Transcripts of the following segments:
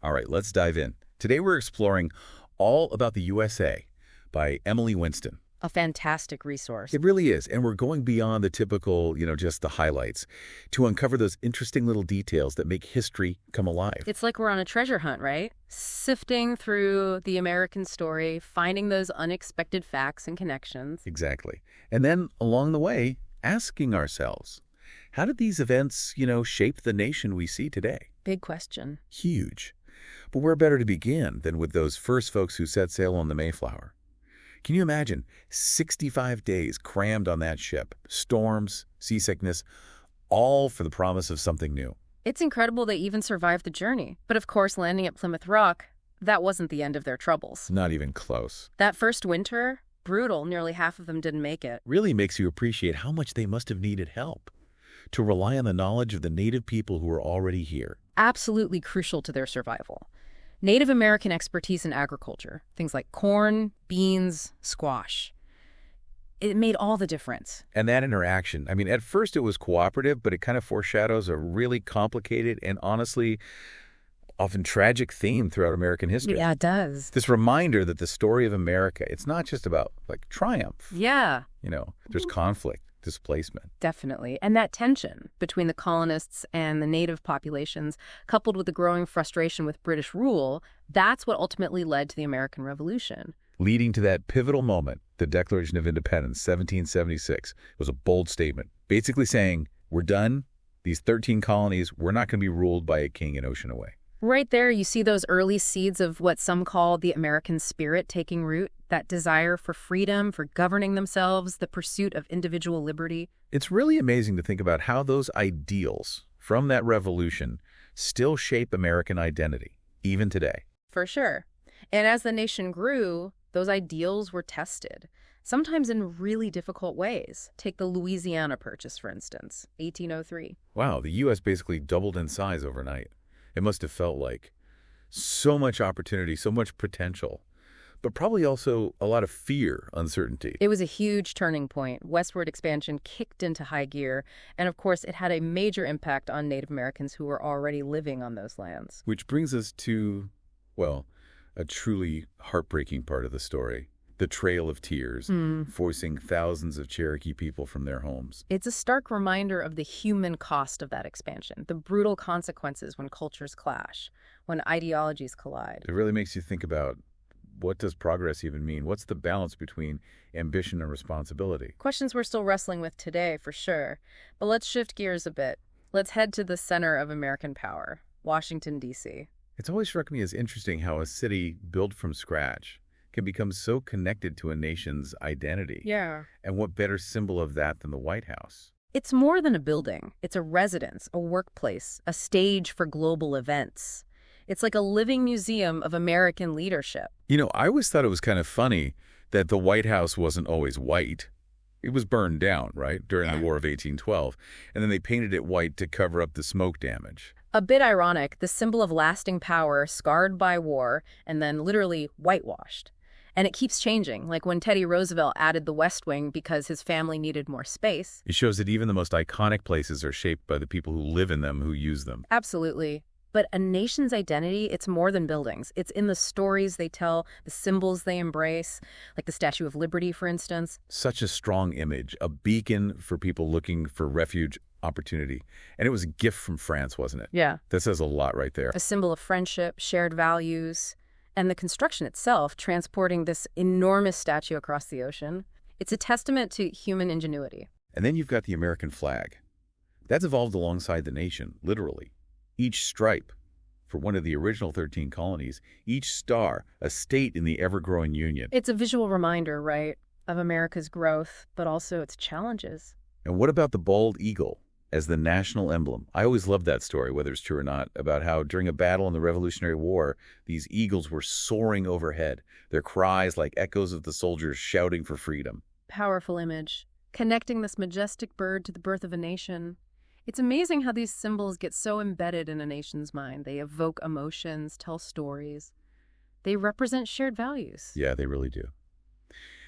All right, let's dive in. Today we're exploring All About the USA by Emily Winston. A fantastic resource. It really is, and we're going beyond the typical, just the highlights, to uncover those interesting little details that make history come alive. It's like we're on a treasure hunt, right? Sifting through the American story, finding those unexpected facts and connections. Exactly. And then, along the way, asking ourselves, how did these events, shape the nation we see today? Big question. Huge. But where better to begin than with those first folks who set sail on the Mayflower? Can you imagine 65 days crammed on that ship, storms, seasickness, all for the promise of something new? It's incredible they even survived the journey. But of course, landing at Plymouth Rock, that wasn't the end of their troubles. Not even close. That first winter, brutal. Nearly half of them didn't make it. Really makes you appreciate how much they must have needed help to rely on the knowledge of the native people who were already here. Absolutely crucial to their survival. Native American expertise in agriculture, things like corn, beans, squash. It made all the difference. And that interaction, at first it was cooperative, but it kind of foreshadows a really complicated and honestly often tragic theme throughout American history. Yeah, it does. This reminder that the story of America, it's not just about triumph. Yeah. There's conflict, displacement. Definitely. And that tension between the colonists and the native populations, coupled with the growing frustration with British rule, that's what ultimately led to the American Revolution. Leading to that pivotal moment, the Declaration of Independence, 1776, was a bold statement, basically saying, we're done. These 13 colonies, we're not going to be ruled by a king an ocean away. Right there, you see those early seeds of what some call the American spirit taking root, that desire for freedom, for governing themselves, the pursuit of individual liberty. It's really amazing to think about how those ideals from that revolution still shape American identity, even today. For sure. And as the nation grew, those ideals were tested, sometimes in really difficult ways. Take the Louisiana Purchase, for instance, 1803. Wow, the U.S. basically doubled in size overnight. It must have felt like so much opportunity, so much potential, but probably also a lot of fear, uncertainty. It was a huge turning point. Westward expansion kicked into high gear, and of course it had a major impact on Native Americans who were already living on those lands. Which brings us to, a truly heartbreaking part of the story. The Trail of Tears, forcing thousands of Cherokee people from their homes. It's a stark reminder of the human cost of that expansion, the brutal consequences when cultures clash, when ideologies collide. It really makes you think about, what does progress even mean? What's the balance between ambition and responsibility? Questions we're still wrestling with today, for sure. But let's shift gears a bit. Let's head to the center of American power, Washington, D.C. It's always struck me as interesting how a city built from scratch can become so connected to a nation's identity. Yeah. And what better symbol of that than the White House? It's more than a building. It's a residence, a workplace, a stage for global events. It's like a living museum of American leadership. I always thought it was kind of funny that the White House wasn't always white. It was burned down, right, during the War of 1812. And then they painted it white to cover up the smoke damage. A bit ironic, the symbol of lasting power scarred by war and then literally whitewashed. And it keeps changing, like when Teddy Roosevelt added the West Wing because his family needed more space. It shows that even the most iconic places are shaped by the people who live in them, who use them. Absolutely. But a nation's identity, it's more than buildings. It's in the stories they tell, the symbols they embrace, like the Statue of Liberty, for instance. Such a strong image, a beacon for people looking for refuge, opportunity. And it was a gift from France, wasn't it? Yeah. That says a lot right there. A symbol of friendship, shared values. And the construction itself, transporting this enormous statue across the ocean, it's a testament to human ingenuity. And then you've got the American flag. That's evolved alongside the nation, literally. Each stripe, for one of the original 13 colonies, each star, a state in the ever-growing Union. It's a visual reminder, right, of America's growth, but also its challenges. And what about the bald eagle as the national emblem? I always loved that story, whether it's true or not, about how during a battle in the Revolutionary War, these eagles were soaring overhead, their cries like echoes of the soldiers shouting for freedom. Powerful image, connecting this majestic bird to the birth of a nation. It's amazing how these symbols get so embedded in a nation's mind. They evoke emotions, tell stories. They represent shared values. Yeah, they really do.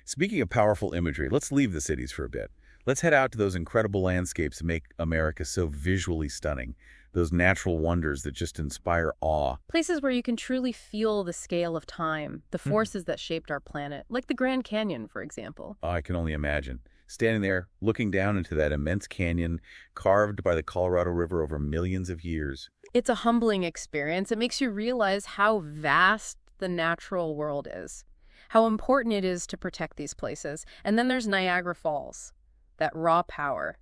Speaking of powerful imagery, let's leave the cities for a bit. Let's head out to those incredible landscapes that make America so visually stunning, those natural wonders that just inspire awe. Places where you can truly feel the scale of time, the forces that shaped our planet, like the Grand Canyon, for example. I can only imagine. Standing there, looking down into that immense canyon carved by the Colorado River over millions of years. It's a humbling experience. It makes you realize how vast the natural world is, how important it is to protect these places. And then there's Niagara Falls, that raw power.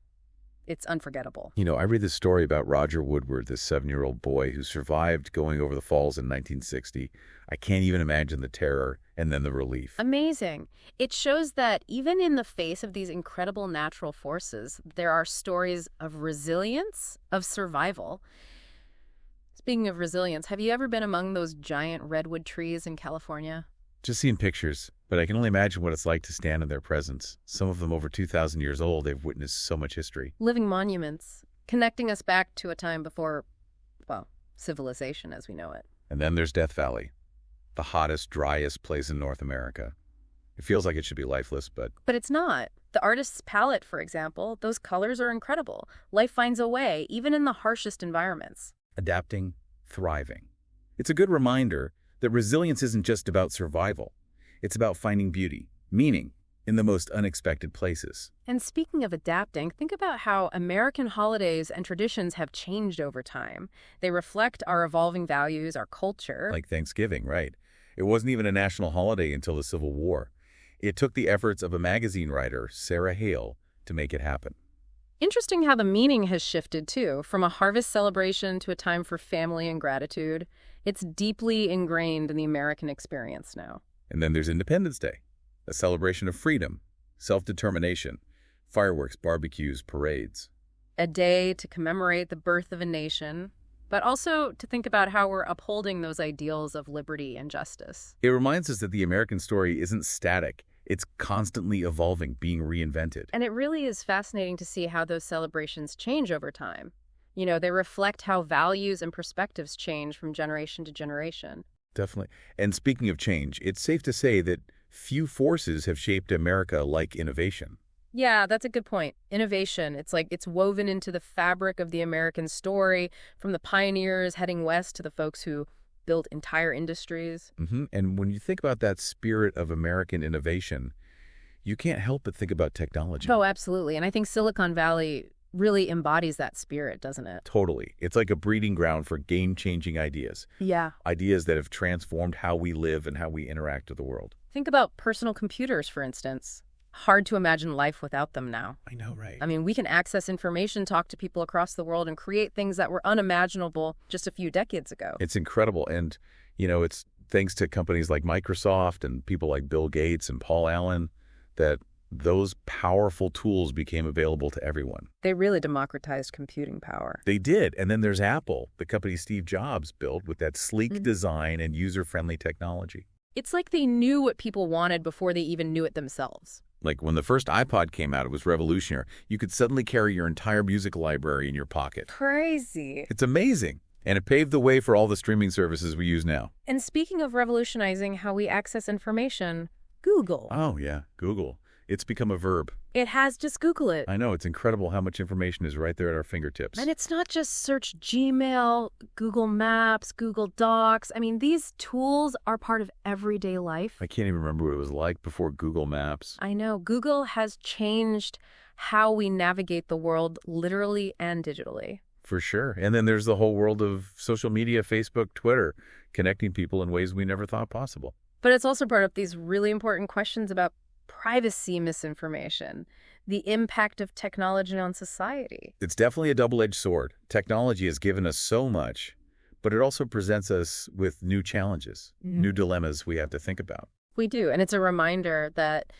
It's unforgettable. You know, I read this story about Roger Woodward, this 7-year-old boy who survived going over the falls in 1960. I can't even imagine the terror and then the relief. Amazing. It shows that even in the face of these incredible natural forces, there are stories of resilience, of survival. Speaking of resilience, have you ever been among those giant redwood trees in California? Just seeing pictures, but I can only imagine what it's like to stand in their presence. Some of them over 2,000 years old, they've witnessed so much history. Living monuments, connecting us back to a time before, well, civilization as we know it. And then there's Death Valley, the hottest, driest place in North America. It feels like it should be lifeless, but But it's not. The artist's palette, for example, those colors are incredible. Life finds a way, even in the harshest environments. adapting, thriving. It's a good reminder that resilience isn't just about survival. It's about finding beauty, meaning, in the most unexpected places. And speaking of adapting, think about how American holidays and traditions have changed over time. They reflect our evolving values, our culture. Like Thanksgiving, right? It wasn't even a national holiday until the Civil War. It took the efforts of a magazine writer, Sarah Hale, to make it happen. Interesting how the meaning has shifted, too, from a harvest celebration to a time for family and gratitude. It's deeply ingrained in the American experience now. And then there's Independence Day, a celebration of freedom, self-determination, fireworks, barbecues, parades. A day to commemorate the birth of a nation, but also to think about how we're upholding those ideals of liberty and justice. It reminds us that the American story isn't static. It's constantly evolving, being reinvented. And it really is fascinating to see how those celebrations change over time. You know, they reflect how values and perspectives change from generation to generation. Definitely. And speaking of change, it's safe to say that few forces have shaped America like innovation. Yeah, that's a good point. Innovation, it's like it's woven into the fabric of the American story, from the pioneers heading west to the folks who built entire industries. And when you think about that spirit of American innovation, you can't help but think about technology. Oh, absolutely. And I think Silicon Valley really embodies that spirit, doesn't it? Totally. It's like a breeding ground for game-changing ideas. Yeah. Ideas that have transformed how we live and how we interact with the world. Think about personal computers, for instance. Hard to imagine life without them now. I know, right? I mean, we can access information, talk to people across the world, and create things that were unimaginable just a few decades ago. It's incredible. And, you know, it's thanks to companies like Microsoft and people like Bill Gates and Paul Allen that those powerful tools became available to everyone. They really democratized computing power. They did. And then there's Apple, the company Steve Jobs built with that sleek design and user-friendly technology. It's like they knew what people wanted before they even knew it themselves. Like when the first iPod came out, it was revolutionary. You could suddenly carry your entire music library in your pocket. Crazy. It's amazing. And it paved the way for all the streaming services we use now. And speaking of revolutionizing how we access information, Google. Oh, yeah, Google. It's become a verb. It has, just Google it. I know, it's incredible how much information is right there at our fingertips. And it's not just search Gmail, Google Maps, Google Docs. I mean, these tools are part of everyday life. I can't even remember what it was like before Google Maps. I know. Google has changed how we navigate the world literally and digitally. For sure. And then there's the whole world of social media, Facebook, Twitter, connecting people in ways we never thought possible. But it's also brought up these really important questions about privacy misinformation, the impact of technology on society. It's definitely a double-edged sword. Technology has given us so much, but it also presents us with new challenges, new dilemmas we have to think about. We do. And it's a reminder that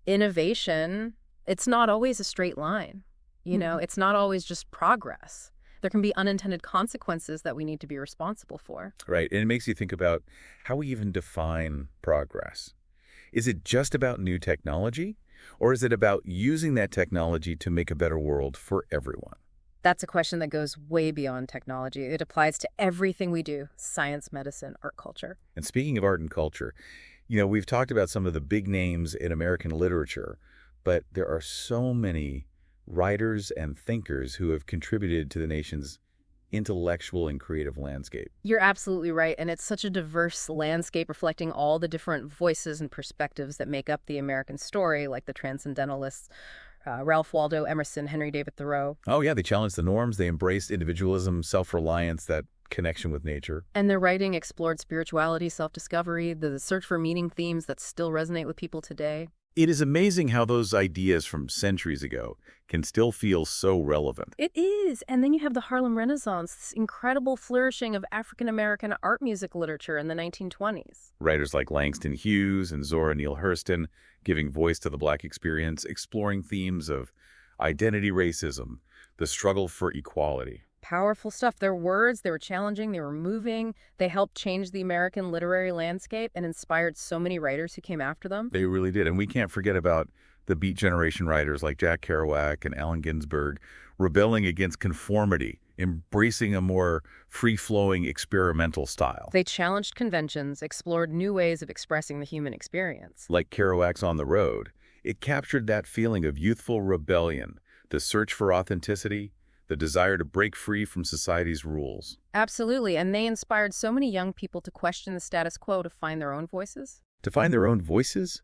innovation, it's not always a straight line. You know, it's not always just progress. There can be unintended consequences that we need to be responsible for. Right. And it makes you think about how we even define progress. Is it just about new technology, or is it about using that technology to make a better world for everyone? That's a question that goes way beyond technology. It applies to everything we do: science, medicine, art, culture. And speaking of art and culture, you know, we've talked about some of the big names in American literature, but there are so many writers and thinkers who have contributed to the nation's intellectual and creative landscape. You're absolutely right, and it's such a diverse landscape reflecting all the different voices and perspectives that make up the American story, like the Transcendentalists, Ralph Waldo Emerson, Henry David Thoreau. Oh, yeah, they challenged the norms. They embraced individualism, self-reliance, that connection with nature. And their writing explored spirituality, self-discovery, the search for meaning themes that still resonate with people today. It is amazing how those ideas from centuries ago can still feel so relevant. It is. And then you have the Harlem Renaissance, this incredible flourishing of African-American art music literature in the 1920s. Writers like Langston Hughes and Zora Neale Hurston giving voice to the Black experience, exploring themes of identity racism, the struggle for equality. Powerful stuff. Their words, they were challenging, they were moving. They helped change the American literary landscape and inspired so many writers who came after them. They really did. And we can't forget about the Beat Generation writers like Jack Kerouac and Allen Ginsberg, rebelling against conformity, embracing a more free-flowing experimental style. They challenged conventions, explored new ways of expressing the human experience. Like Kerouac's On the Road, it captured that feeling of youthful rebellion, the search for authenticity, the desire to break free from society's rules. Absolutely, and they inspired so many young people to question the status quo, to find their own voices. To find their own voices?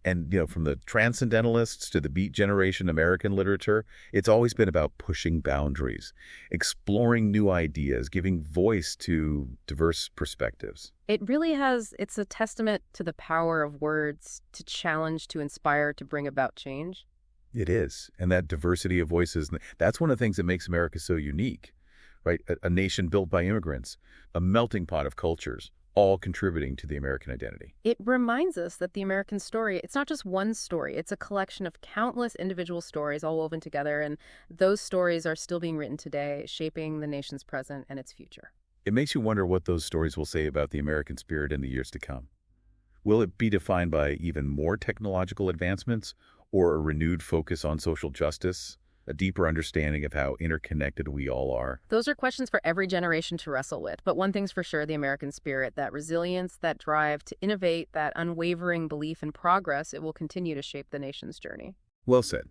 And, from the Transcendentalists to the Beat Generation American literature, it's always been about pushing boundaries, exploring new ideas, giving voice to diverse perspectives. It really has, it's a testament to the power of words to challenge, to inspire, to bring about change. It is. And that diversity of voices, that's one of the things that makes America so unique, right? A nation built by immigrants, a melting pot of cultures, all contributing to the American identity. It reminds us that the American story, it's not just one story. It's a collection of countless individual stories all woven together, and those stories are still being written today, shaping the nation's present and its future. It makes you wonder what those stories will say about the American spirit in the years to come. Will it be defined by even more technological advancements, or a renewed focus on social justice, a deeper understanding of how interconnected we all are? Those are questions for every generation to wrestle with. But one thing's for sure, the American spirit, that resilience, that drive to innovate, that unwavering belief in progress, it will continue to shape the nation's journey. Well said.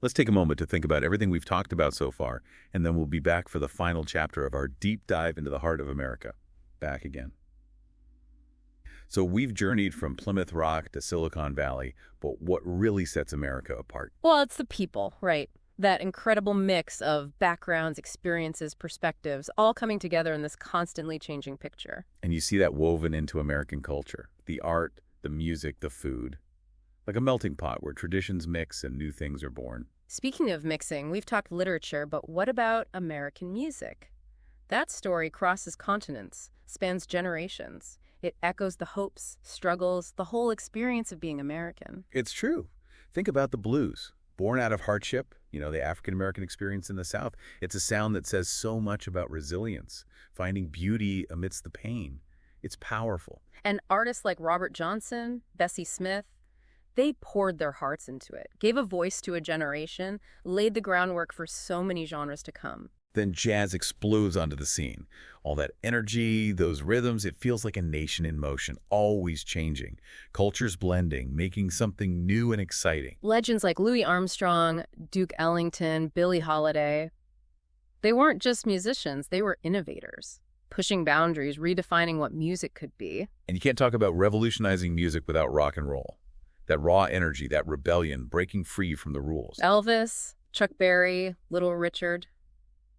Let's take a moment to think about everything we've talked about so far, and then we'll be back for the final chapter of our deep dive into the heart of America. Back again. So we've journeyed from Plymouth Rock to Silicon Valley, but what really sets America apart? Well, it's the people, right? That incredible mix of backgrounds, experiences, perspectives, all coming together in this constantly changing picture. And you see that woven into American culture, the art, the music, the food, like a melting pot where traditions mix and new things are born. Speaking of mixing, we've talked literature, but what about American music? That story crosses continents, spans generations. It echoes the hopes, struggles, the whole experience of being American. It's true. Think about the blues. Born out of hardship, the African-American experience in the South. It's a sound that says so much about resilience, finding beauty amidst the pain. It's powerful. And artists like Robert Johnson, Bessie Smith, they poured their hearts into it, gave a voice to a generation, laid the groundwork for so many genres to come. Then jazz explodes onto the scene. All that energy, those rhythms, it feels like a nation in motion, always changing. Cultures blending, making something new and exciting. Legends like Louis Armstrong, Duke Ellington, Billie Holiday, they weren't just musicians, they were innovators, pushing boundaries, redefining what music could be. And you can't talk about revolutionizing music without rock and roll. That raw energy, that rebellion, breaking free from the rules. Elvis, Chuck Berry, Little Richard.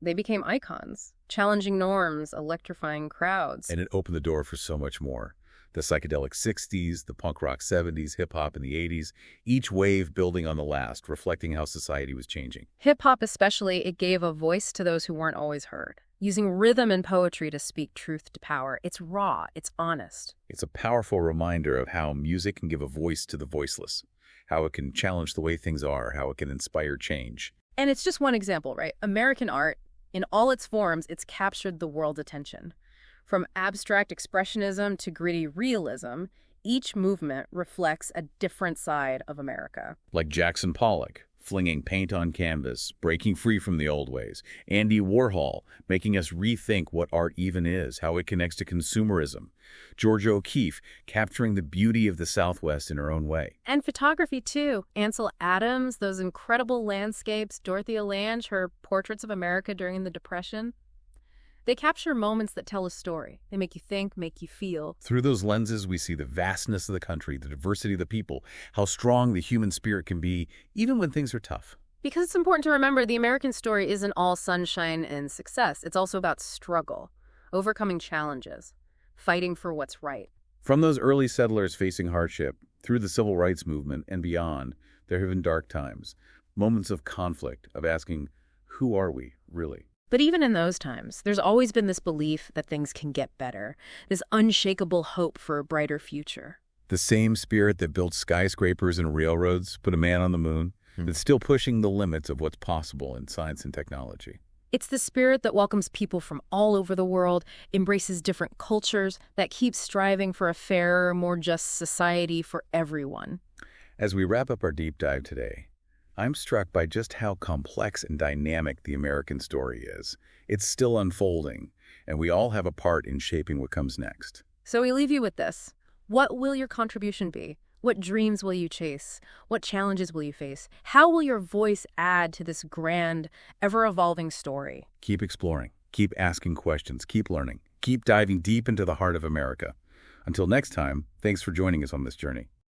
They became icons, challenging norms, electrifying crowds. And it opened the door for so much more. The psychedelic 60s, the punk rock 70s, hip-hop in the 80s, each wave building on the last, reflecting how society was changing. Hip-hop especially, it gave a voice to those who weren't always heard, using rhythm and poetry to speak truth to power. It's raw, it's honest. It's a powerful reminder of how music can give a voice to the voiceless, how it can challenge the way things are, how it can inspire change. And it's just one example, right? American art, in all its forms, it's captured the world's attention. From abstract expressionism to gritty realism, each movement reflects a different side of America. Like Jackson Pollock, flinging paint on canvas, breaking free from the old ways. Andy Warhol, making us rethink what art even is, how it connects to consumerism. Georgia O'Keeffe, capturing the beauty of the Southwest in her own way. And photography, too. Ansel Adams, those incredible landscapes, Dorothea Lange, her portraits of America during the Depression. They capture moments that tell a story. They make you think, make you feel. Through those lenses, we see the vastness of the country, the diversity of the people, how strong the human spirit can be, even when things are tough. Because it's important to remember the American story isn't all sunshine and success. It's also about struggle, overcoming challenges, fighting for what's right. From those early settlers facing hardship, through the civil rights movement and beyond, there have been dark times, moments of conflict, of asking, who are we, really? But even in those times, there's always been this belief that things can get better, this unshakable hope for a brighter future. The same spirit that built skyscrapers and railroads, put a man on the moon, that's still pushing the limits of what's possible in science and technology. It's the spirit that welcomes people from all over the world, embraces different cultures, that keeps striving for a fairer, more just society for everyone. As we wrap up our deep dive today, I'm struck by just how complex and dynamic the American story is. It's still unfolding, and we all have a part in shaping what comes next. So we leave you with this. What will your contribution be? What dreams will you chase? What challenges will you face? How will your voice add to this grand, ever-evolving story? Keep exploring, keep asking questions, keep learning, keep diving deep into the heart of America. Until next time, thanks for joining us on this journey.